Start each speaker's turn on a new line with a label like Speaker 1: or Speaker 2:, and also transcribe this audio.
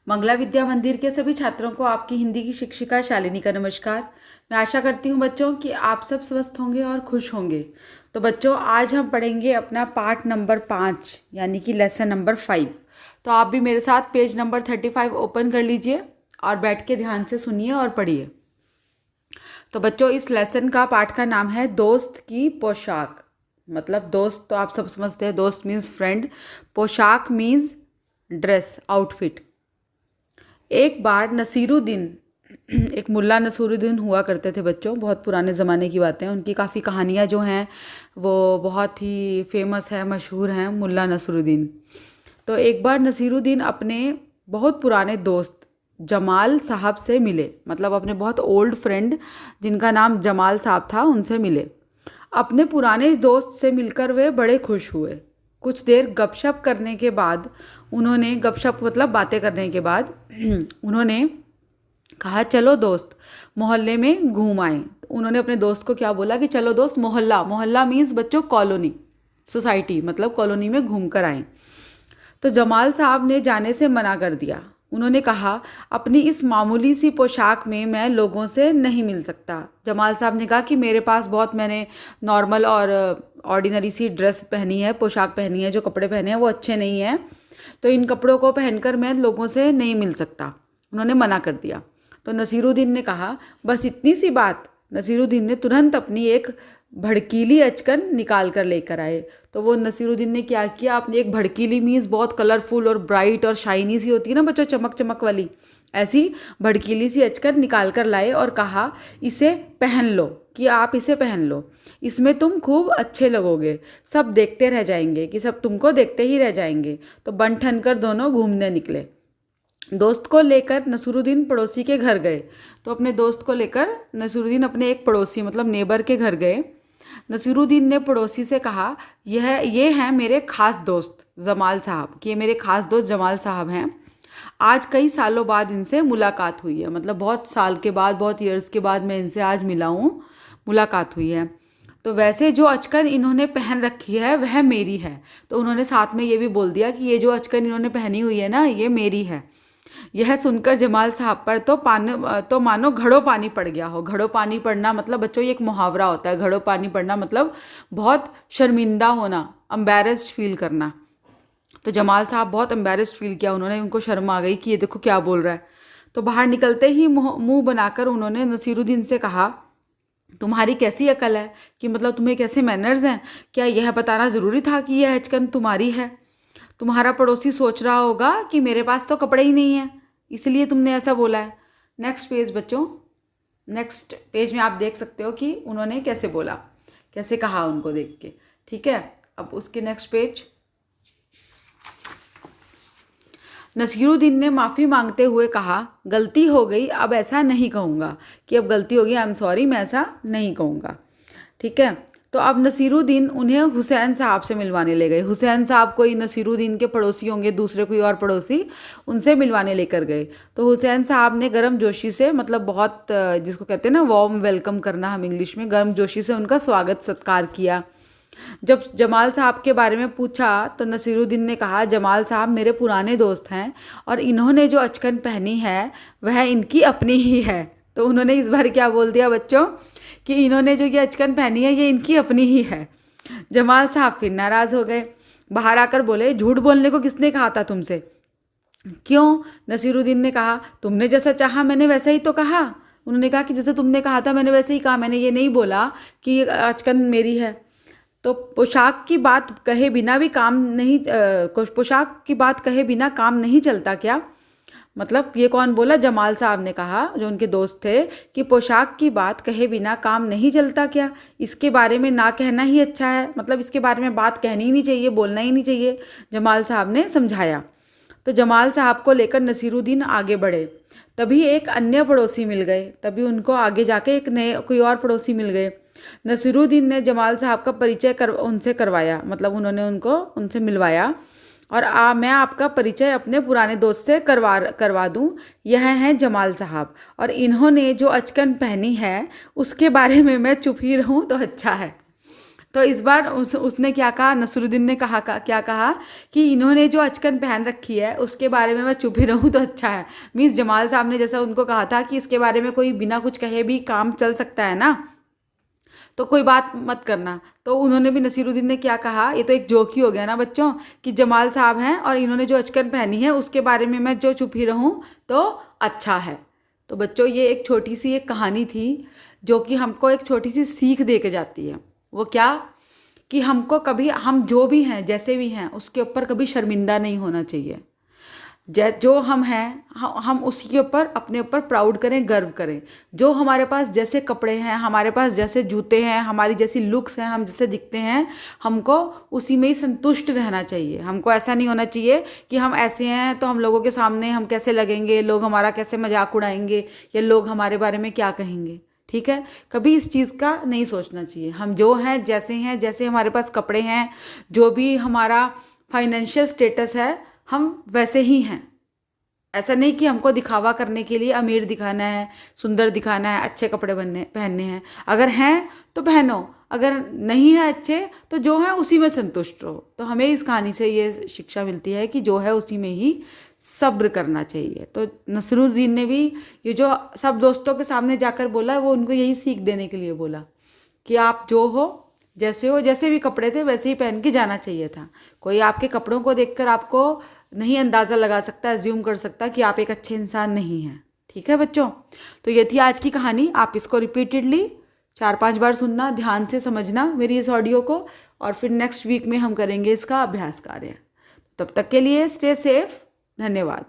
Speaker 1: मंगला विद्या मंदिर के सभी छात्रों को आपकी हिंदी की शिक्षिका शालिनी का नमस्कार। मैं आशा करती हूँ बच्चों कि आप सब स्वस्थ होंगे और खुश होंगे। तो बच्चों, आज हम पढ़ेंगे अपना पार्ट नंबर 5 यानी कि लेसन नंबर 5। तो आप भी मेरे साथ पेज नंबर 35 ओपन कर लीजिए और बैठ के ध्यान से सुनिए और पढ़िए। तो बच्चों, इस लेसन का पाठ का नाम है दोस्त की पोशाक। मतलब दोस्त तो आप सब समझते हैं, दोस्त मीन्स फ्रेंड, पोशाक मीन्स ड्रेस, आउटफिट। एक बार नसीरुद्दीन, एक मुल्ला नसीरुद्दीन हुआ करते थे बच्चों। बहुत पुराने ज़माने की बातें हैं। उनकी काफ़ी कहानियाँ जो हैं वो बहुत ही फेमस है, मशहूर हैं, मुल्ला नसीरुद्दीन। तो एक बार नसीरुद्दीन अपने बहुत पुराने दोस्त जमाल साहब से मिले। मतलब अपने बहुत ओल्ड फ्रेंड जिनका नाम जमाल साहब था, उनसे मिले। अपने पुराने दोस्त से मिलकर वे बड़े खुश हुए। कुछ देर गपशप करने के बाद उन्होंने, गपशप मतलब बातें करने के बाद उन्होंने कहा, चलो दोस्त मोहल्ले में घूम आए। तो उन्होंने अपने दोस्त को क्या बोला कि चलो दोस्त मोहल्ला, मोहल्ला मीन्स बच्चों कॉलोनी, सोसाइटी, मतलब कॉलोनी में घूम कर आए। तो जमाल साहब ने जाने से मना कर दिया। उन्होंने कहा, अपनी इस मामूली सी पोशाक में मैं लोगों से नहीं मिल सकता। जमाल साहब ने कहा कि मेरे पास बहुत, मैंने नॉर्मल और ऑर्डिनरी सी ड्रेस पहनी है, पोशाक पहनी है, जो कपड़े पहने हैं वो अच्छे नहीं हैं, तो इन कपड़ों को पहनकर मैं लोगों से नहीं मिल सकता। उन्होंने मना कर दिया। तो नसीरुद्दीन ने कहा, बस इतनी सी बात। नसीरुद्दीन ने तुरंत अपनी एक भड़कीली अचकन निकाल कर लेकर आए। तो वो नसीरुद्दीन ने क्या किया, आपने एक भड़कीली मीन्स बहुत कलरफुल और ब्राइट और शाइनी सी होती है ना बच्चों, चमक चमक वाली, ऐसी भड़कीली सी अचकन निकाल कर लाए और कहा, इसे पहन लो, कि आप इसे पहन लो, इसमें तुम खूब अच्छे लगोगे, सब देखते रह जाएंगे, कि सब तुमको देखते ही रह जाएंगे। तो बन ठन कर दोनों घूमने निकले। दोस्त को लेकर नसीरुद्दीन पड़ोसी के घर गए। तो अपने दोस्त को लेकर नसीरुद्दीन अपने एक पड़ोसी मतलब नेबर के घर गए। नसीरुद्दीन ने पड़ोसी से कहा, ये हैं मेरे ख़ास दोस्त जमाल साहब, कि ये मेरे ख़ास दोस्त जमाल साहब हैं। आज कई सालों बाद इनसे मुलाकात हुई है। मतलब बहुत साल के बाद, बहुत ईयर्स के बाद मैं इनसे आज मिला हूँ, मुलाकात हुई है। तो वैसे जो अचकन इन्होंने पहन रखी है वह मेरी है। तो उन्होंने साथ में ये भी बोल दिया कि ये जो अचकन इन्होंने पहनी हुई है ना, ये मेरी है। यह सुनकर जमाल साहब पर तो मानो घड़ों पानी पड़ गया हो। घड़ों पानी पड़ना मतलब बच्चों ये एक मुहावरा होता है। घड़ों पानी पड़ना मतलब बहुत शर्मिंदा होना, एम्बैरेस्ड फील करना। तो जमाल साहब बहुत एम्बैरेस्ड फील किया उन्होंने, उनको शर्म आ गई कि ये देखो क्या बोल रहा है। तो बाहर निकलते ही मुंह बनाकर उन्होंने नसीरुद्दीन से कहा, तुम्हारी कैसी अकल है, कि मतलब तुम्हें कैसे मैनर्स हैं, क्या यह बताना ज़रूरी था कि यह अचकन तुम्हारी है? तुम्हारा पड़ोसी सोच रहा होगा कि मेरे पास तो कपड़े ही नहीं है, इसलिए तुमने ऐसा बोला है। नेक्स्ट पेज बच्चों, नेक्स्ट पेज में आप देख सकते हो कि उन्होंने कैसे बोला, कैसे कहा उनको देख के। ठीक है, अब उसके नेक्स्ट पेज। नसीरुद्दीन ने माफ़ी मांगते हुए कहा, गलती हो गई, अब ऐसा नहीं कहूँगा, कि अब गलती हो गई, आई एम सॉरी, मैं ऐसा नहीं कहूँगा। ठीक है, तो अब नसीरुद्दीन उन्हें हुसैन साहब से मिलवाने ले गए। हुसैन साहब कोई नसीरुद्दीन के पड़ोसी होंगे, दूसरे कोई और पड़ोसी, उनसे मिलवाने लेकर गए। तो हुसैन साहब ने गर्म जोशी से, मतलब बहुत, जिसको कहते हैं ना वार्म वेलकम करना हम इंग्लिश में, गर्म जोशी से उनका स्वागत सत्कार किया। जब जमाल साहब के बारे में पूछा तो नसीरुद्दीन ने कहा, जमाल साहब मेरे पुराने दोस्त हैं और इन्होंने जो अचकन पहनी है वह इनकी अपनी ही है। तो उन्होंने इस बार क्या बोल दिया बच्चों, कि इन्होंने जो ये अचकन पहनी है ये इनकी अपनी ही है। जमाल साहब फिर नाराज़ हो गए, बाहर आकर बोले, झूठ बोलने को किसने कहा था तुमसे? क्यों? नसीरुद्दीन ने कहा, तुमने जैसा चाहा मैंने वैसा ही तो कहा। उन्होंने कहा कि जैसे तुमने कहा था मैंने वैसे ही कहा, मैंने ये नहीं बोला कि ये अचकन मेरी है। तो पोशाक की बात कहे बिना भी काम नहीं, पोशाक की बात कहे बिना काम नहीं चलता क्या? मतलब ये कौन बोला? जमाल साहब ने कहा, जो उनके दोस्त थे, कि पोशाक की बात कहे बिना काम नहीं चलता क्या? इसके बारे में ना कहना ही अच्छा है, मतलब इसके बारे में बात कहनी ही नहीं चाहिए, बोलना ही नहीं चाहिए। जमाल साहब ने समझाया। तो जमाल साहब को लेकर नसीरुद्दीन आगे बढ़े। तभी एक अन्य पड़ोसी मिल गए, तभी उनको आगे जाके एक नए कोई और पड़ोसी मिल गए। नसीरुद्दीन ने जमाल साहब का परिचय उनसे करवाया, मतलब उन्होंने उनसे मिलवाया, और मैं आपका परिचय अपने पुराने दोस्त से करवा दूं। यह हैं जमाल साहब, और इन्होंने जो अचकन पहनी है उसके बारे में मैं चुप ही रहूं तो अच्छा है। तो इस बार उसने क्या कहा, नसरुद्दीन ने क्या कहा कि इन्होंने जो अचकन पहन रखी है उसके बारे में मैं चुप ही रहूँ तो अच्छा है। मीन्स जमाल साहब ने जैसा उनको कहा था कि इसके बारे में कोई बिना कुछ कहे भी काम चल सकता है ना, तो कोई बात मत करना। तो उन्होंने भी, नसीरुद्दीन ने क्या कहा, ये तो एक जोक ही हो गया ना बच्चों, कि जमाल साहब हैं और इन्होंने जो अचकन पहनी है उसके बारे में मैं जो चुप ही रहूँ तो अच्छा है। तो बच्चों ये एक छोटी सी एक कहानी थी जो कि हमको एक छोटी सी सीख दे के जाती है। वो क्या, कि हमको कभी, हम जो भी हैं जैसे भी हैं उसके ऊपर कभी शर्मिंदा नहीं होना चाहिए। जो हम हैं हम उसके ऊपर, अपने ऊपर प्राउड करें, गर्व करें। जो हमारे पास जैसे कपड़े हैं, हमारे पास जैसे जूते हैं, हमारी जैसी लुक्स हैं, हम जैसे दिखते हैं, हमको उसी में ही संतुष्ट रहना चाहिए। हमको ऐसा नहीं होना चाहिए कि हम ऐसे हैं तो हम लोगों के सामने हम कैसे लगेंगे, लोग हमारा कैसे मजाक उड़ाएंगे या लोग हमारे बारे में क्या कहेंगे। ठीक है, कभी इस चीज़ का नहीं सोचना चाहिए। हम जो हैं, जैसे हमारे पास कपड़े हैं, जो भी हमारा फाइनेंशियल स्टेटस है, हम वैसे ही हैं। ऐसा नहीं कि हमको दिखावा करने के लिए अमीर दिखाना है, सुंदर दिखाना है, अच्छे कपड़े पहनने हैं। अगर हैं तो पहनो, अगर नहीं है अच्छे तो जो है उसी में संतुष्ट रहो। तो हमें इस कहानी से ये शिक्षा मिलती है कि जो है उसी में ही सब्र करना चाहिए। तो नसरुद्दीन ने भी ये जो सब दोस्तों के सामने जाकर बोला, वो उनको यही सीख देने के लिए बोला कि आप जो हो, जैसे भी कपड़े थे वैसे ही पहन के जाना चाहिए था। कोई आपके कपड़ों को देखकर आपको नहीं अंदाज़ा लगा सकता, एज्यूम कर सकता कि आप एक अच्छे इंसान नहीं हैं। ठीक है बच्चों, तो ये थी आज की कहानी। आप इसको रिपीटेडली 4-5 बार सुनना, ध्यान से समझना मेरी इस ऑडियो को, और फिर नेक्स्ट वीक में हम करेंगे इसका अभ्यास कार्य। तब तक के लिए स्टे सेफ। धन्यवाद।